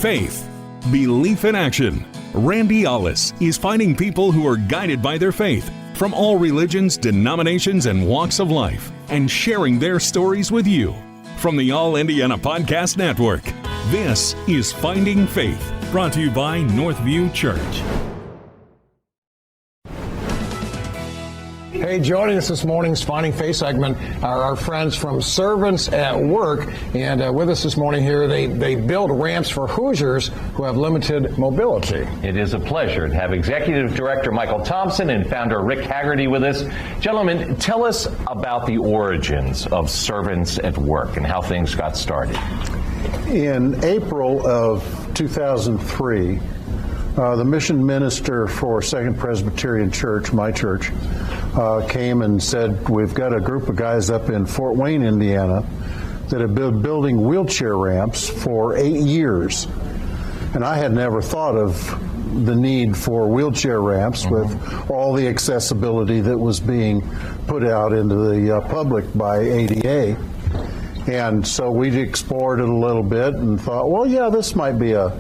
faith, belief in action. Randy Ollis is finding people who are guided by their faith from all religions, denominations, and walks of life, and sharing their stories with you. From the All Indiana Podcast Network, this is Finding Faith, brought to you by Northview Church. Hey, joining us this morning's Finding Faith segment are our friends from Servants at Work. And with us this morning here, they build ramps for Hoosiers who have limited mobility. It is a pleasure to have Executive Director Michael Thompson and founder Rick Hagarty with us. Gentlemen, tell us about the origins of Servants at Work and how things got started. In April of 2003, the mission minister for Second Presbyterian Church, my church, came and said, we've got a group of guys up in Fort Wayne, Indiana, that have been building wheelchair ramps for 8 years. And I had never thought of the need for wheelchair ramps with all the accessibility that was being put out into the public by ADA. And so we explored it a little bit and thought, well, yeah, this might be a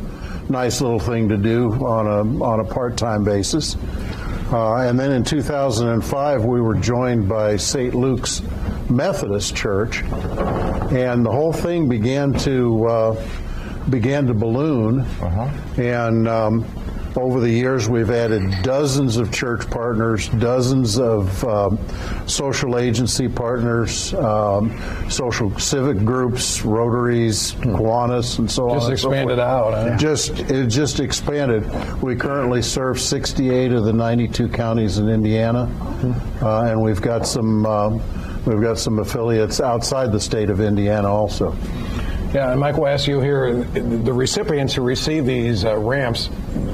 nice little thing to do on a part-time basis. And then in 2005, we were joined by St. Luke's Methodist Church, and the whole thing began to balloon. And over the years, we've added dozens of church partners, dozens of social agency partners, social civic groups, Rotaries, Kiwanis, and so on. Just expanded out. Huh? It just expanded. We currently serve 68 of the 92 counties in Indiana, and we've got some affiliates outside the state of Indiana also. Yeah, and Michael asked you here, the recipients who receive these ramps,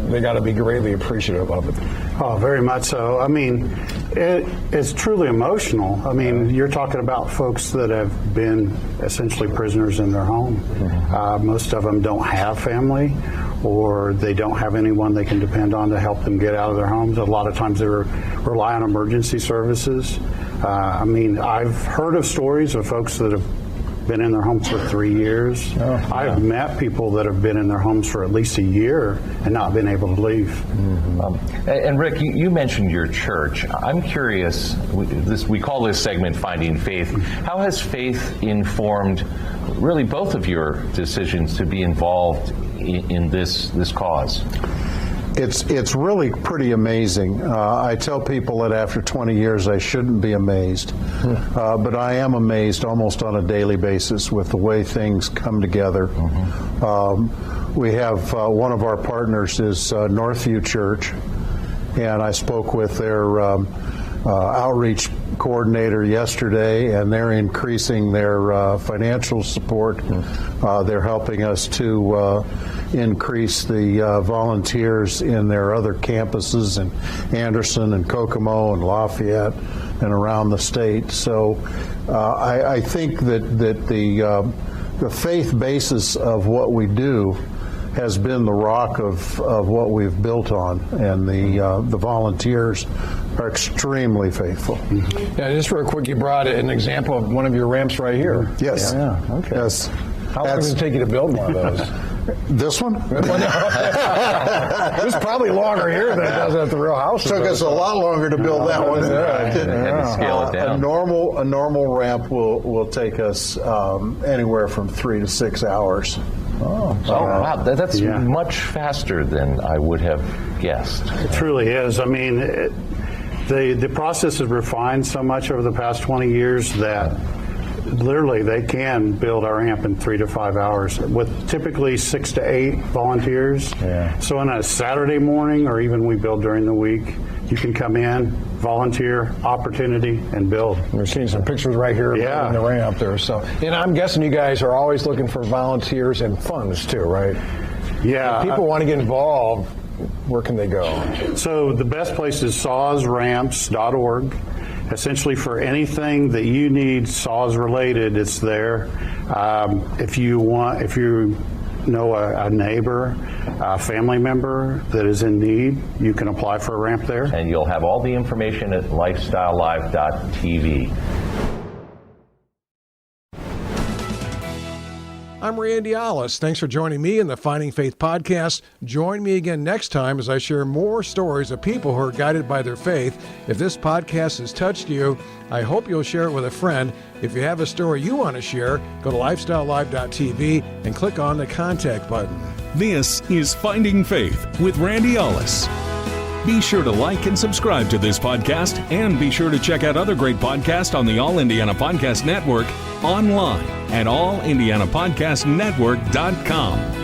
they got to be greatly appreciative of it. Oh, very much so. I mean, it's truly emotional. I mean, you're talking about folks that have been essentially prisoners in their home. Most of them don't have family, or they don't have anyone they can depend on to help them get out of their homes. A lot of times they rely on emergency services. I mean, I've heard of stories of folks that have been in their homes for 3 years. I've met people that have been in their homes for at least a year and not been able to leave. And Rick, you mentioned your church. I'm curious, we call this segment Finding Faith. How has faith informed really both of your decisions to be involved in this cause? It's really pretty amazing. I tell people that after 20 years I shouldn't be amazed, but I am amazed almost on a daily basis with the way things come together. We have one of our partners is Northview Church, and I spoke with their outreach coordinator yesterday, and they're increasing their financial support. They're helping us to increase the volunteers in their other campuses in Anderson and Kokomo and Lafayette and around the state. So I think that the faith basis of what we do has been the rock of what we've built on, and the volunteers are extremely faithful. Yeah, just real quick, you brought an example of one of your ramps right here. Yes. Yeah. Okay. Yes. How long does it take you to build one of those? This one? It was probably longer here than it does at the real house. Took us a lot longer to build that one. Had to scale it down. A normal ramp will take us anywhere from 3 to 6 hours. Oh, wow. That's much faster than I would have guessed. It truly is. I mean, the process has refined so much over the past 20 years that literally they can build our ramp in 3 to 5 hours with typically 6 to 8 volunteers. So on a Saturday morning, or even we build during the week, you can come in, volunteer, opportunity, and build. We're seeing some pictures right here in the ramp there. So, and I'm guessing you guys are always looking for volunteers and funds too, right? Yeah. If people want to get involved, where can they go? So the best place is sawsramps.org. Essentially, for anything that you need SAWS related, it's there. If you know a neighbor, a family member that is in need, you can apply for a ramp there. And you'll have all the information at lifestylelive.tv. I'm Randy Ollis. Thanks for joining me in the Finding Faith podcast. Join me again next time as I share more stories of people who are guided by their faith. If this podcast has touched you, I hope you'll share it with a friend. If you have a story you want to share, go to lifestylelive.tv and click on the contact button. This is Finding Faith with Randy Ollis. Be sure to like and subscribe to this podcast, and be sure to check out other great podcasts on the All Indiana Podcast Network online at allindianapodcastnetwork.com.